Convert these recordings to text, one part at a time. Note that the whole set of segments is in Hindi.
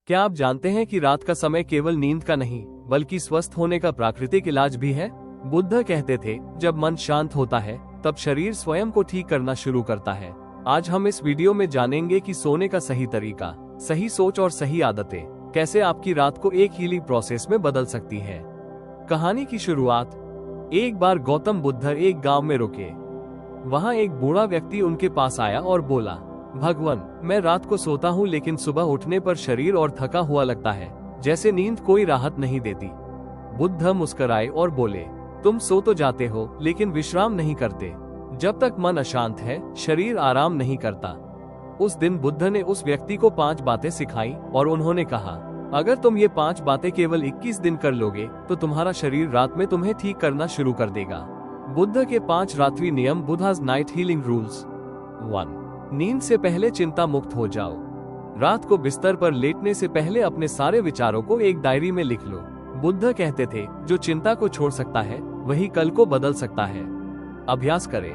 क्या आप जानते हैं कि रात का समय केवल नींद का नहीं बल्कि स्वस्थ होने का प्राकृतिक इलाज भी है? बुद्ध कहते थे, जब मन शांत होता है तब शरीर स्वयं को ठीक करना शुरू करता है। आज हम इस वीडियो में जानेंगे कि सोने का सही तरीका, सही सोच और सही आदतें कैसे आपकी रात को एक हीलिंग प्रोसेस में बदल सकती है। कहानी की शुरुआत। एक बार गौतम बुद्ध एक गांव में रुके। वहां एक बूढ़ा व्यक्ति उनके पास आया और बोला, भगवान, मैं रात को सोता हूँ लेकिन सुबह उठने पर शरीर और थका हुआ लगता है, जैसे नींद कोई राहत नहीं देती। बुद्ध मुस्कुराए और बोले, तुम सो तो जाते हो लेकिन विश्राम नहीं करते। जब तक मन अशांत है शरीर आराम नहीं करता। उस दिन बुद्ध ने उस व्यक्ति को 5 बातें सिखाई और उन्होंने कहा, अगर तुम ये 5 बातें केवल 21 दिन कर लोगे तो तुम्हारा शरीर रात में तुम्हें ठीक करना शुरू कर देगा। बुद्ध के 5 रात्रि नियम। बुद्धा's नाइट हीलिंग रूल्स। 1. नींद से पहले चिंता मुक्त हो जाओ। रात को बिस्तर पर लेटने से पहले अपने सारे विचारों को एक डायरी में लिख लो। बुद्ध कहते थे, जो चिंता को छोड़ सकता है वही कल को बदल सकता है। अभ्यास करें।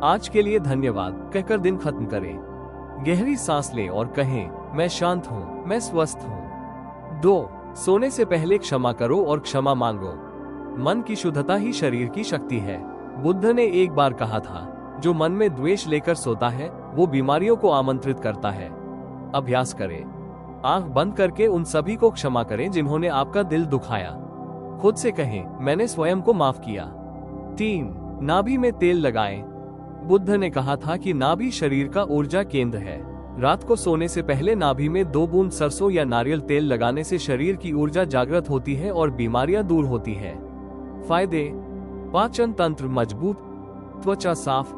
आज के लिए धन्यवाद कहकर दिन खत्म करें। गहरी सांस लें और कहें, मैं शांत हूँ, मैं स्वस्थ हूँ। 2. सोने से पहले क्षमा करो और क्षमा मांगो। मन की शुद्धता ही शरीर की शक्ति है। बुद्ध ने एक बार कहा था, जो मन में द्वेष लेकर सोता है वो बीमारियों को आमंत्रित करता है। अभ्यास करें। आंख बंद करके उन सभी को क्षमा करें जिन्होंने आपका दिल दुखाया। खुद से कहें, मैंने स्वयं को माफ किया। 3. नाभि में तेल लगाएं। बुद्ध ने कहा था कि नाभि शरीर का ऊर्जा केंद्र है। रात को सोने से पहले नाभि में 2 बूंद सरसों या नारियल तेल लगाने से शरीर की ऊर्जा जागृत होती है और बीमारियां दूर होती है। फायदे: पाचन तंत्र मजबूत, त्वचा साफ,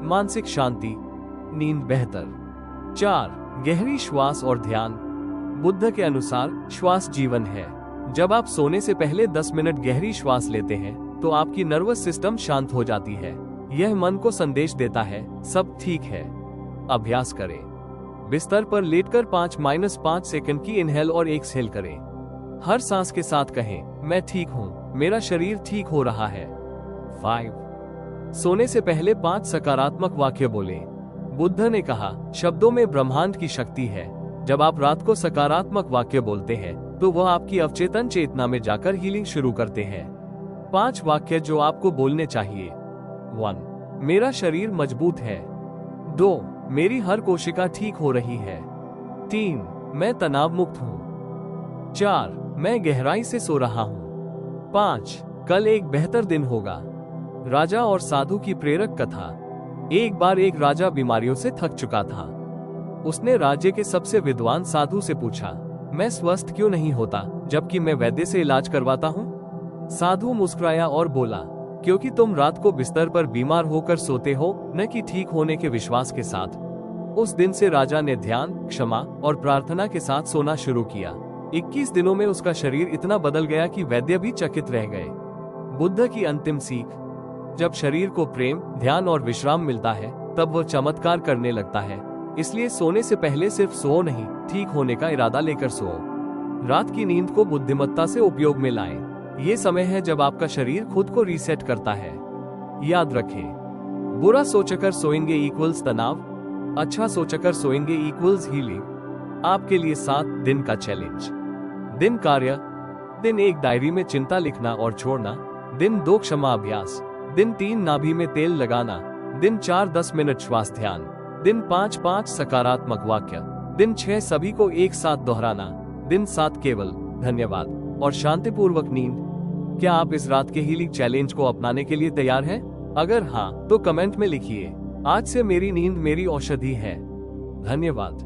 मानसिक शांति, नींद बेहतर। 4. गहरी श्वास और ध्यान। बुद्ध के अनुसार श्वास जीवन है। जब आप सोने से पहले 10 मिनट गहरी श्वास लेते हैं तो आपकी नर्वस सिस्टम शांत हो जाती है। यह मन को संदेश देता है, सब ठीक है। अभ्यास करें। बिस्तर पर लेटकर 5-5 सेकंड की इनहेल और एक्सहेल करें। हर सांस के साथ कहें, मैं ठीक हूँ, मेरा शरीर ठीक हो रहा है। 5. सोने से पहले 5 सकारात्मक वाक्य बोलें। बुद्ध ने कहा, शब्दों में ब्रह्मांड की शक्ति है। जब आप रात को सकारात्मक वाक्य बोलते हैं तो वह आपकी अवचेतन चेतना में जाकर हीलिंग शुरू करते हैं। 5 वाक्य जो आपको बोलने चाहिए। 1. मेरा शरीर मजबूत है। 2. मेरी हर कोशिका ठीक हो रही है। 3. मैं तनाव मुक्त हूँ। 4. मैं गहराई से सो रहा हूँ। 5. कल एक बेहतर दिन होगा। राजा और साधु की प्रेरक कथा। एक बार एक राजा बीमारियों से थक चुका था। उसने राज्य के सबसे विद्वान साधु से पूछा, मैं स्वस्थ क्यों नहीं होता जबकि मैं वैद्य से इलाज करवाता हूँ? साधु मुस्कुराया और बोला, क्योंकि तुम रात को बिस्तर पर बीमार होकर सोते हो, न कि ठीक होने के विश्वास के साथ। उस दिन से राजा ने ध्यान, क्षमा और प्रार्थना के साथ सोना शुरू किया। 21 दिनों में उसका शरीर इतना बदल गया कि वैद्य भी चकित रह गए। बुद्ध की अंतिम सीख। जब शरीर को प्रेम, ध्यान और विश्राम मिलता है तब वह चमत्कार करने लगता है। इसलिए सोने से पहले सिर्फ सो नहीं, ठीक होने का इरादा लेकर सो। रात की नींद को बुद्धिमत्ता से उपयोग में लाएं। ये समय है जब आपका शरीर खुद को रीसेट करता है। याद रखें, बुरा सोचकर सोएंगे इक्वल्स तनाव, अच्छा सोचकर सोएंगे इक्वल्स हीलिंग। आपके लिए 7 दिन का चैलेंज। दिन कार्य: दिन 1 डायरी में चिंता लिखना और छोड़ना। दिन 2 क्षमा अभ्यास। दिन 3 नाभि में तेल लगाना। दिन 4 10 मिनट श्वास ध्यान। दिन 5 सकारात्मक वाक्य। दिन 6 सभी को एक साथ दोहराना। दिन 7 केवल धन्यवाद और शांतिपूर्वक नींद। क्या आप इस रात के हीलिंग चैलेंज को अपनाने के लिए तैयार हैं? अगर हाँ तो कमेंट में लिखिए, आज से मेरी नींद मेरी औषधि है। धन्यवाद।